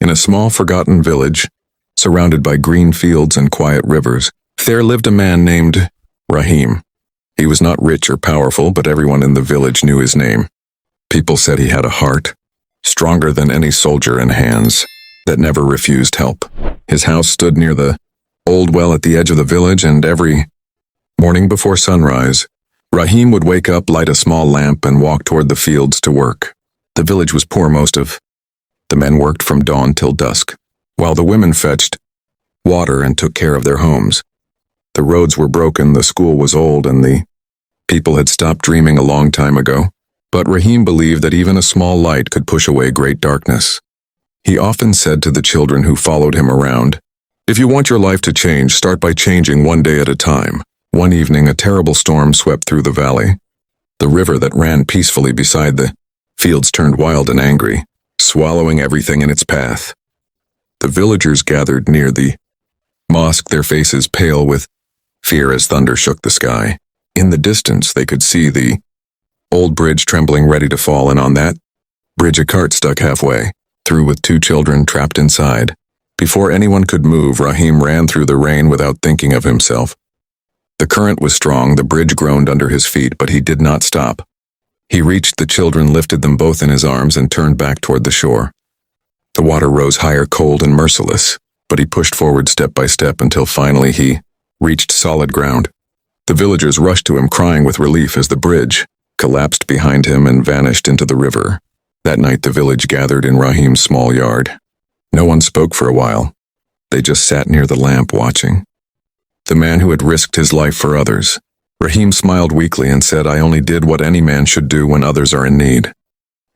In a small, forgotten village, surrounded by green fields and quiet rivers, there lived a man named Rahim. He was not rich or powerful, but everyone in the village knew his name. People said he had a heart, stronger than any soldier, and hands that never refused help. His house stood near the old well at the edge of the village, and every morning before sunrise, Rahim would wake up, light a small lamp, and walk toward the fields to work. The village was poor. Most of the men worked from dawn till dusk, while the women fetched water and took care of their homes. The roads were broken, the school was old, and the people had stopped dreaming a long time ago. But Rahim believed that even a small light could push away great darkness. He often said to the children who followed him around, "If you want your life to change, start by changing one day at a time." One evening, a terrible storm swept through the valley. The river that ran peacefully beside the fields turned wild and angry, swallowing everything in its path. The villagers gathered near the mosque, their faces pale with fear as thunder shook the sky. In the distance, they could see the old bridge trembling, ready to fall, and on that bridge a cart stuck halfway through with 2 children trapped inside. Before anyone could move, Rahim ran through the rain without thinking of himself. The current was strong, the bridge groaned under his feet, but he did not stop. He reached the children, lifted them both in his arms, and turned back toward the shore. The water rose higher, cold and merciless, but he pushed forward step by step until finally he reached solid ground. The villagers rushed to him, crying with relief as the bridge collapsed behind him and vanished into the river. That night the village gathered in Rahim's small yard. No one spoke for a while. They just sat near the lamp watching. The man who had risked his life for others. Rahim smiled weakly and said, "I only did what any man should do when others are in need."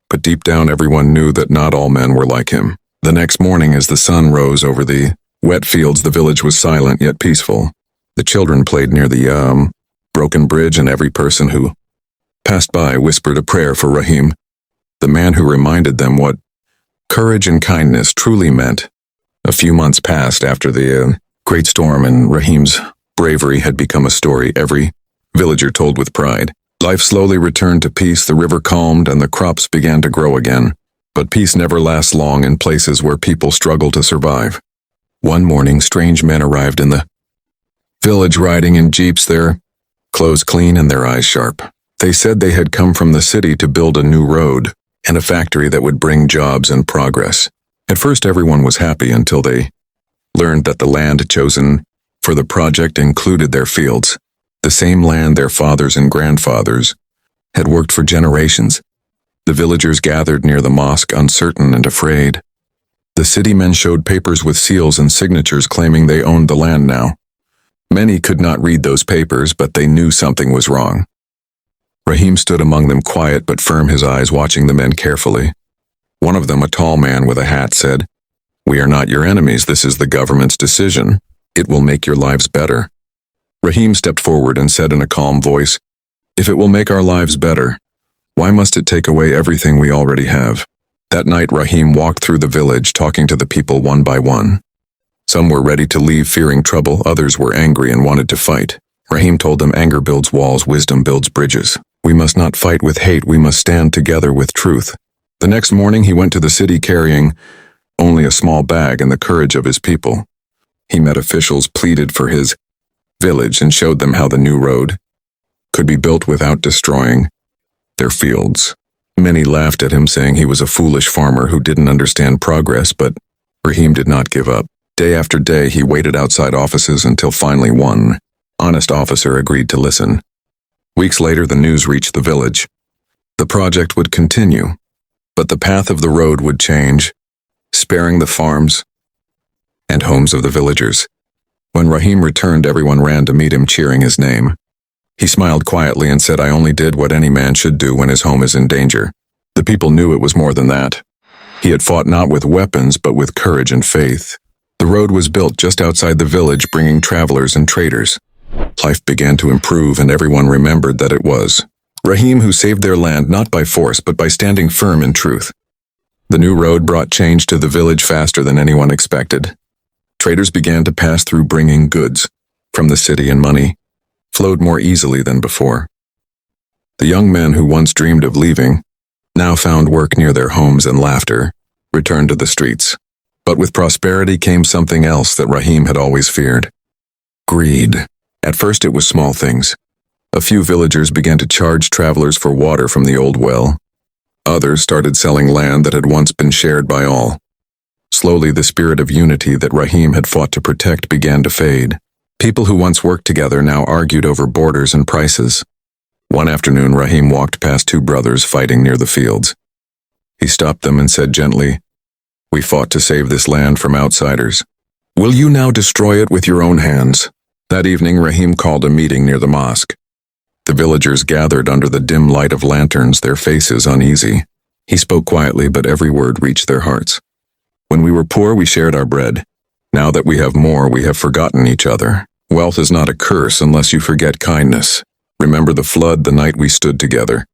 But deep down everyone knew that not all men were like him. The next morning, as the sun rose over the wet fields, the village was silent yet peaceful. The children played near the broken bridge, and every person who passed by whispered a prayer for Rahim, the man who reminded them what courage and kindness truly meant. A few months passed after the great storm, and Rahim's bravery had become a story every villager told with pride. Life slowly returned to peace, the river calmed, and the crops began to grow again. But peace never lasts long in places where people struggle to survive. One morning, strange men arrived in the village, riding in jeeps, their clothes clean and their eyes sharp. They said they had come from the city to build a new road and a factory that would bring jobs and progress. At first everyone was happy until they learned that the land chosen for the project included their fields, the same land their fathers and grandfathers had worked for generations. The villagers gathered near the mosque, uncertain and afraid. The city men showed papers with seals and signatures claiming they owned the land now. Many could not read those papers, but they knew something was wrong. Rahim stood among them, quiet but firm, his eyes watching the men carefully. One of them, a tall man with a hat, said, "We are not your enemies. This is the government's decision. It will make your lives better." Rahim stepped forward and said in a calm voice, "If it will make our lives better, why must it take away everything we already have?" That night Rahim walked through the village, talking to the people one by one. Some were ready to leave, fearing trouble. Others were angry and wanted to fight. Rahim told them, "Anger builds walls, wisdom builds bridges. We must not fight with hate, we must stand together with truth." The next morning he went to the city carrying only a small bag and the courage of his people. He met officials, pleaded for his village, and showed them how the new road could be built without destroying their fields. Many laughed at him, saying he was a foolish farmer who didn't understand progress, but Rahim did not give up. Day after day he waited outside offices until finally one honest officer agreed to listen. Weeks later the news reached the village. The project would continue, but the path of the road would change, sparing the farms and homes of the villagers. When Rahim returned, everyone ran to meet him, cheering his name. He smiled quietly and said, "I only did what any man should do when his home is in danger." The people knew it was more than that. He had fought not with weapons, but with courage and faith. The road was built just outside the village, bringing travelers and traders. Life began to improve, and everyone remembered that it was Rahim who saved their land, not by force, but by standing firm in truth. The new road brought change to the village faster than anyone expected. Traders began to pass through, bringing goods from the city, and money flowed more easily than before. The young men who once dreamed of leaving now found work near their homes, and laughter returned to the streets. But with prosperity came something else that Rahim had always feared. Greed. At first it was small things. A few villagers began to charge travelers for water from the old well. Others started selling land that had once been shared by all. Slowly the spirit of unity that Rahim had fought to protect began to fade. People who once worked together now argued over borders and prices. One afternoon Rahim walked past two brothers fighting near the fields. He stopped them and said gently, "We fought to save this land from outsiders. Will you now destroy it with your own hands?" That evening Rahim called a meeting near the mosque. The villagers gathered under the dim light of lanterns, their faces uneasy. He spoke quietly, but every word reached their hearts. "When we were poor, we shared our bread. Now that we have more, we have forgotten each other. Wealth is not a curse unless you forget kindness. Remember the flood the night we stood together.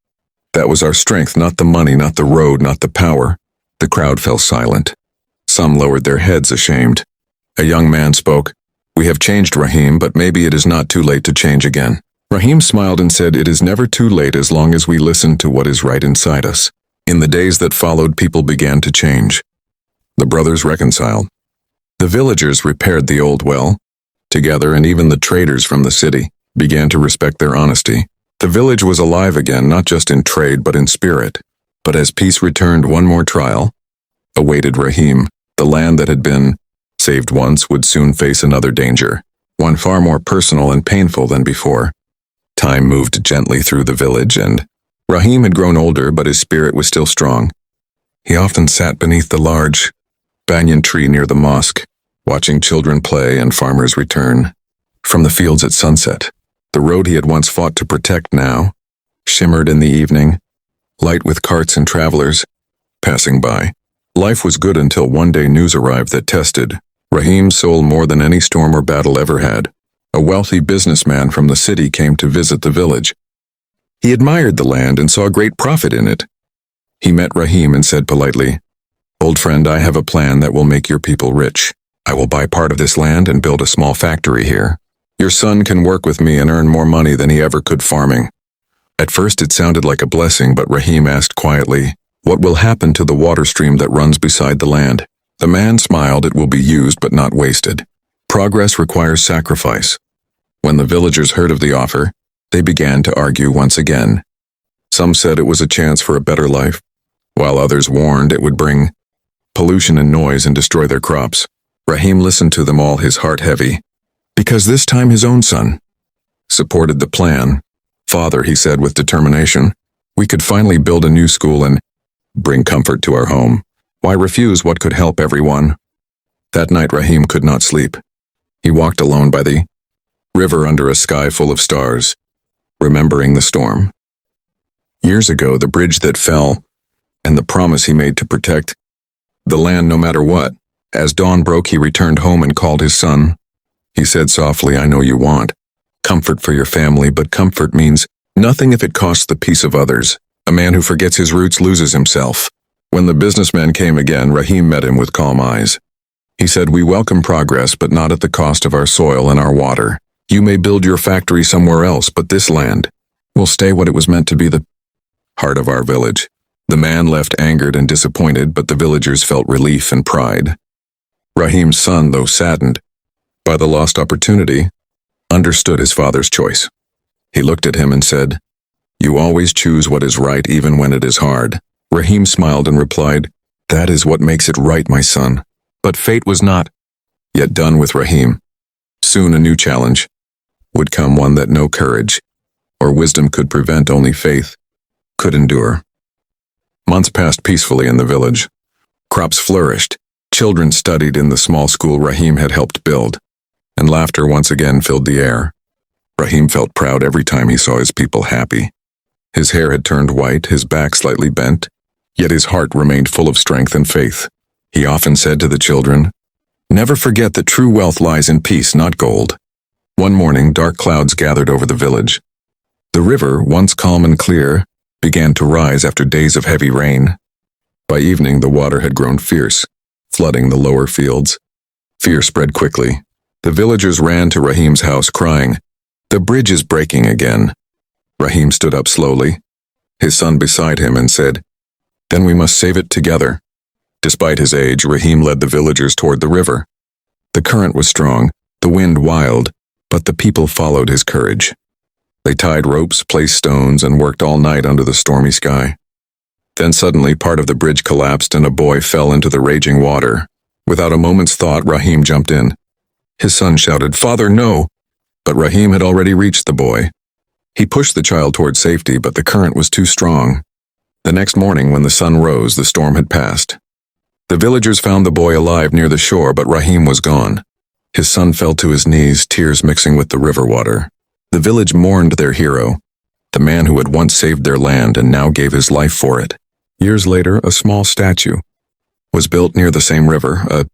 That was our strength, not the money, not the road, not the power." The crowd fell silent. Some lowered their heads ashamed. A young man spoke. "We have changed, Rahim, but maybe it is not too late to change again." Rahim smiled and said, "It is never too late as long as we listen to what is right inside us." In the days that followed, people began to change. The brothers reconciled. The villagers repaired the old well together, and even the traders from the city began to respect their honesty. The village was alive again, not just in trade but in spirit. But as peace returned, one more trial awaited Rahim. The land that had been saved once would soon face another danger, one far more personal and painful than before. Time moved gently through the village, and Rahim had grown older, but his spirit was still strong. He often sat beneath the large banyan tree near the mosque, watching children play and farmers return from the fields at sunset. The road he had once fought to protect now shimmered in the evening, light with carts and travelers passing by. Life was good until one day news arrived that tested Rahim's soul more than any storm or battle ever had. A wealthy businessman from the city came to visit the village. He admired the land and saw great profit in it. He met Rahim and said politely, "Old friend, I have a plan that will make your people rich. I will buy part of this land and build a small factory here. Your son can work with me and earn more money than he ever could farming." At first it sounded like a blessing, but Rahim asked quietly, "What will happen to the water stream that runs beside the land?" The man smiled. "It will be used but not wasted. Progress requires sacrifice." When the villagers heard of the offer, they began to argue once again. Some said it was a chance for a better life, while others warned it would bring pollution and noise and destroy their crops. Rahim listened to them all, his heart heavy, because this time his own son supported the plan. "Father," he said with determination, "we could finally build a new school and bring comfort to our home. Why refuse what could help everyone?" That night Rahim could not sleep. He walked alone by the river under a sky full of stars, remembering the storm. Years ago, the bridge that fell, and the promise he made to protect the land no matter what. As dawn broke, he returned home and called his son. He said softly, "I know you want comfort for your family, but comfort means nothing if it costs the peace of others. A man who forgets his roots loses himself." When the businessman came again, Rahim met him with calm eyes. He said, "We welcome progress, but not at the cost of our soil and our water. You may build your factory somewhere else, but this land will stay what it was meant to be, the heart of our village." The man left angered and disappointed, but the villagers felt relief and pride. Rahim's son, though saddened by the lost opportunity, understood his father's choice. He looked at him and said, "You always choose what is right even when it is hard." Rahim smiled and replied, "That is what makes it right, my son." But fate was not yet done with Rahim. Soon a new challenge would come, one that no courage or wisdom could prevent, only faith could endure. Months passed peacefully in the village. Crops flourished, children studied in the small school Rahim had helped build, and laughter once again filled the air. Rahim felt proud every time he saw his people happy. His hair had turned white, his back slightly bent, yet his heart remained full of strength and faith. He often said to the children, "Never forget that true wealth lies in peace, not gold." One morning, dark clouds gathered over the village. The river, once calm and clear, began to rise after days of heavy rain. By evening, the water had grown fierce, flooding the lower fields. Fear spread quickly. The villagers ran to Rahim's house crying, "The bridge is breaking again." Rahim stood up slowly, his son beside him, and said, "Then we must save it together." Despite his age, Rahim led the villagers toward the river. The current was strong, the wind wild, but the people followed his courage. They tied ropes, placed stones, and worked all night under the stormy sky. Then suddenly part of the bridge collapsed and a boy fell into the raging water. Without a moment's thought, Rahim jumped in. His son shouted, "Father, no!" But Rahim had already reached the boy. He pushed the child toward safety, but the current was too strong. The next morning, when the sun rose, the storm had passed. The villagers found the boy alive near the shore, but Rahim was gone. His son fell to his knees, tears mixing with the river water. The village mourned their hero, the man who had once saved their land and now gave his life for it. Years later, a small statue was built near the same river, a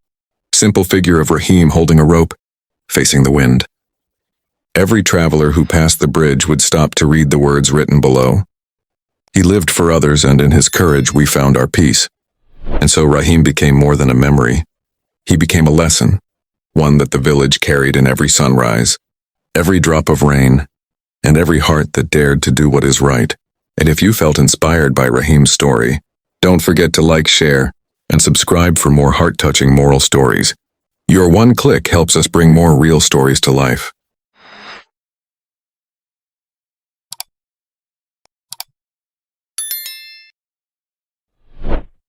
simple figure of Rahim holding a rope, facing the wind. Every traveler who passed the bridge would stop to read the words written below. He lived for others, and in his courage we found our peace. And so Rahim became more than a memory. He became a lesson, one that the village carried in every sunrise, every drop of rain, and every heart that dared to do what is right. And if you felt inspired by Rahim's story, don't forget to like, share, and subscribe for more heart-touching moral stories. Your one click helps us bring more real stories to life.